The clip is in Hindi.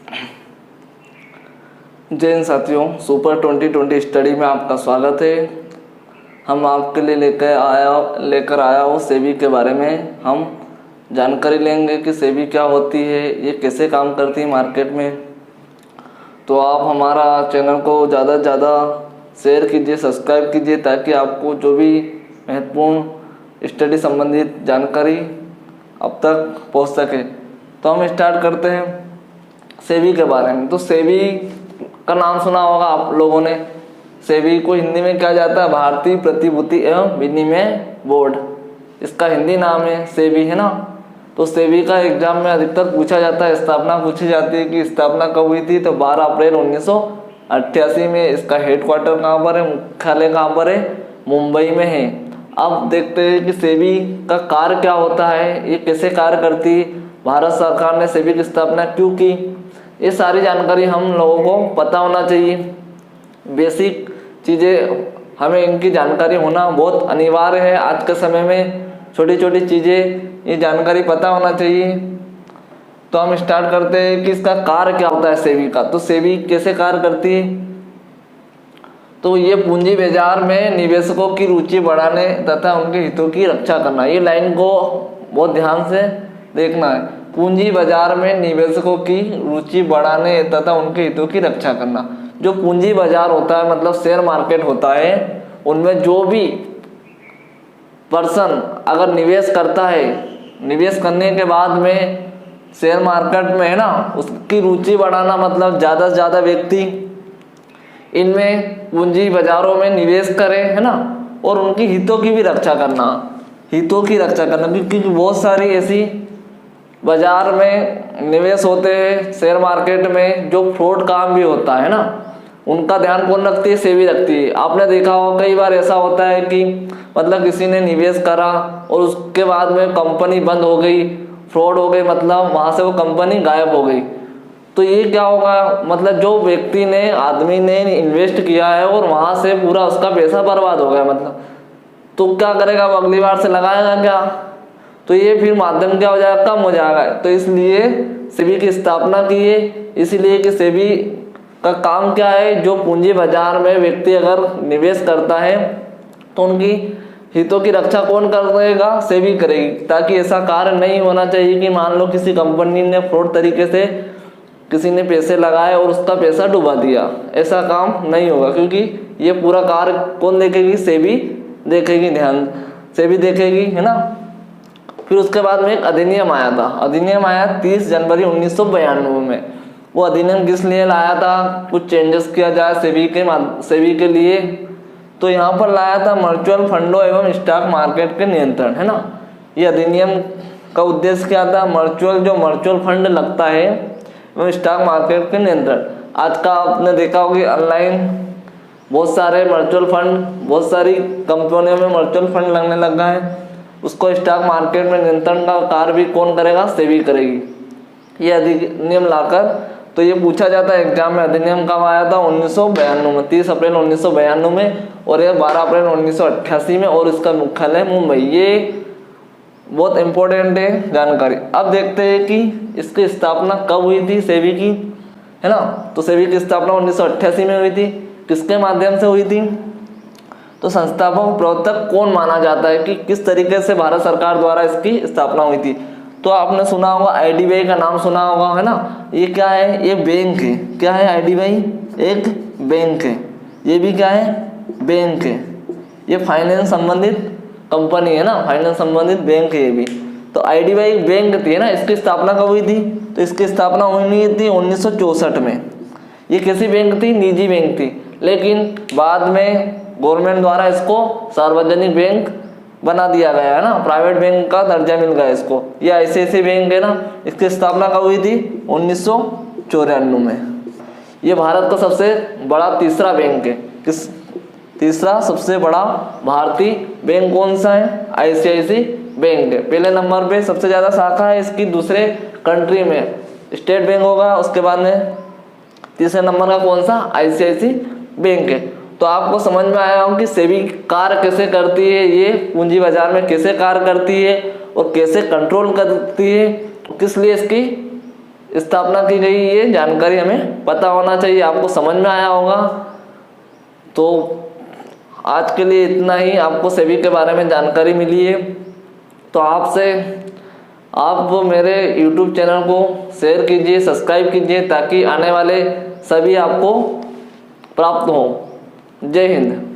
जय हिंद साथियों, सुपर 2020 स्टडी में आपका स्वागत है। हम आपके लिए लेकर आया हूँ सेबी के बारे में। हम जानकारी लेंगे कि सेबी क्या होती है, ये कैसे काम करती है मार्केट में। तो आप हमारा चैनल को ज़्यादा से ज़्यादा शेयर कीजिए, सब्सक्राइब कीजिए, ताकि आपको जो भी महत्वपूर्ण स्टडी संबंधित जानकारी अब तक पहुंच सके। तो हम स्टार्ट करते हैं सेबी के बारे में। तो सेबी का नाम सुना होगा आप लोगों ने। सेबी को हिंदी में कहा जाता है भारतीय प्रतिभूति एवं विनिमय बोर्ड। इसका हिंदी नाम है सेबी, है ना। तो सेबी का एग्जाम में अधिकतर पूछा जाता है, स्थापना पूछी जाती है कि स्थापना कब हुई थी। तो 12 अप्रैल 1988 में। इसका हेडक्वार्टर कहाँ पर है, मुख्यालय कहाँ पर है, मुंबई में है। अब देखते हैं कि सेबी का कार्य क्या होता है, ये कैसे कार्य करती है, भारत सरकार ने सेबी की स्थापना क्यों की। ये सारी जानकारी हम लोगों को पता होना चाहिए। बेसिक चीज़ें हमें इनकी जानकारी होना बहुत अनिवार्य है। आज के समय में छोटी छोटी चीज़ें ये जानकारी पता होना चाहिए। तो हम स्टार्ट करते हैं कि इसका कार्य क्या होता है सेबी का। तो सेबी कैसे कार्य करती है। तो ये पूंजी बाजार में निवेशकों की रुचि बढ़ाने तथा उनके हितों की रक्षा करना। ये लाइन को बहुत ध्यान से देखना है। पूंजी बाजार में निवेशकों की रुचि बढ़ाने तथा उनके हितों की रक्षा करना। जो पूंजी बाजार होता है मतलब शेयर मार्केट होता है, उनमें जो भी पर्सन अगर निवेश करता है, निवेश करने के बाद में शेयर मार्केट में, है ना, उसकी रुचि बढ़ाना मतलब ज़्यादा से ज़्यादा व्यक्ति इनमें पूंजी बाजारों में निवेश करें, है ना, और उनकी हितों की भी रक्षा करना। हितों की रक्षा करना क्योंकि बहुत सारी ऐसी बाजार में निवेश होते हैं शेयर मार्केट में जो फ्रॉड काम भी होता है ना, उनका ध्यान कौन रखती है, सेबी रखती है। आपने देखा होगा कई बार ऐसा होता है कि मतलब किसी ने निवेश करा और उसके बाद में कंपनी बंद हो गई, फ्रॉड हो गई, मतलब वहाँ से वो कंपनी गायब हो गई। तो ये क्या होगा, मतलब जो व्यक्ति ने, आदमी ने इन्वेस्ट किया है और वहाँ से पूरा उसका पैसा बर्बाद हो गया, मतलब तो क्या करेगा, वो अगली बार से लगाएगा क्या। तो ये फिर माध्यम क्या हो जाएगा, कम हो जाएगा। तो इसलिए सेबी की स्थापना की है। इसलिए कि सेबी का काम क्या है, जो पूंजी बाजार में व्यक्ति अगर निवेश करता है तो उनकी हितों की रक्षा कौन करेगा, सेबी करेगी। ताकि ऐसा कार्य नहीं होना चाहिए कि मान लो किसी कंपनी ने फ्रॉड तरीके से किसी ने पैसे लगाए और उसका पैसा डुबा दिया, ऐसा काम नहीं होगा। क्योंकि ये पूरा कार्य कौन देखेगी, सेबी देखेगी, ध्यान सेबी देखेगी, है ना। फिर उसके बाद में एक अधिनियम आया था। अधिनियम आया 30 जनवरी 1992 में। वो अधिनियम किस लिए लाया था, कुछ चेंजेस किया जाए सेबी के लिए। तो यहाँ पर लाया था म्यूचुअल फंडों एवं स्टॉक मार्केट के नियंत्रण, है ना। ये अधिनियम का उद्देश्य क्या था, म्यूचुअल फंड लगता है एवं स्टॉक मार्केट के नियंत्रण। आज का आपने देखा होगा कि ऑनलाइन बहुत सारे म्यूचुअल फंड, बहुत सारी कंपनियों में म्यूचुअल फंड लगने लगा है। उसको स्टॉक मार्केट में नियंत्रण का कार्य भी कौन करेगा, सेबी करेगी। ये अधिनियम लाकर, तो ये पूछा जाता है एग्जाम में, अधिनियम कब आया था, 1992 में, 30 अप्रैल 1992 में, और ये 12 अप्रैल 1988 में, और इसका मुख्यालय मुंबई। ये बहुत इंपॉर्टेंट है जानकारी। अब देखते हैं कि इसकी स्थापना कब हुई थी सेबी की, है ना। तो सेबी की स्थापना 1988 में हुई थी। किसके माध्यम से हुई थी, तो संस्थापक प्रवर्तक कौन माना जाता है कि किस तरीके से भारत सरकार द्वारा इसकी स्थापना हुई थी। तो आपने सुना होगा आईडीबीआई का नाम सुना होगा, है ना। ये क्या है, ये बैंक है। क्या है आईडीबीआई, एक बैंक है। ये भी क्या है, बैंक है। ये फाइनेंस संबंधित कंपनी है ना, फाइनेंस संबंधित बैंक है ये भी। तो आईडीबीआई बैंक थी, है ना। इसकी स्थापना कब हुई थी, तो इसकी स्थापना हुई थी 1964 में। ये कैसी बैंक थी, निजी बैंक थी। लेकिन बाद में गवर्नमेंट द्वारा इसको सार्वजनिक बैंक बना दिया गया, है ना, प्राइवेट बैंक का दर्जा मिल गया इसको। ये ऐसे बैंक है ना। इसकी स्थापना कब हुई थी, 1994 में। ये भारत का सबसे बड़ा तीसरा बैंक है। किस तीसरा सबसे बड़ा भारतीय बैंक कौन सा है, आईसीआईसी बैंक है। पहले नंबर पे सबसे ज़्यादा शाखा है इसकी दूसरे कंट्री में, स्टेट बैंक होगा। उसके बाद में तीसरे नंबर का कौन सा, आईसीआईसी बैंक है। तो आपको समझ में आया होगा कि सेबी कार्य कैसे करती है, ये पूंजी बाजार में कैसे कार्य करती है और कैसे कंट्रोल करती है, किस लिए स्थापना की गई, ये जानकारी हमें पता होना चाहिए। आपको समझ में आया होगा। तो आज के लिए इतना ही, आपको सेबी के बारे में जानकारी मिली है। तो आप वो मेरे YouTube चैनल को शेयर कीजिए, सब्सक्राइब कीजिए, ताकि आने वाले सभी आपको प्राप्त हो। जय हिंद।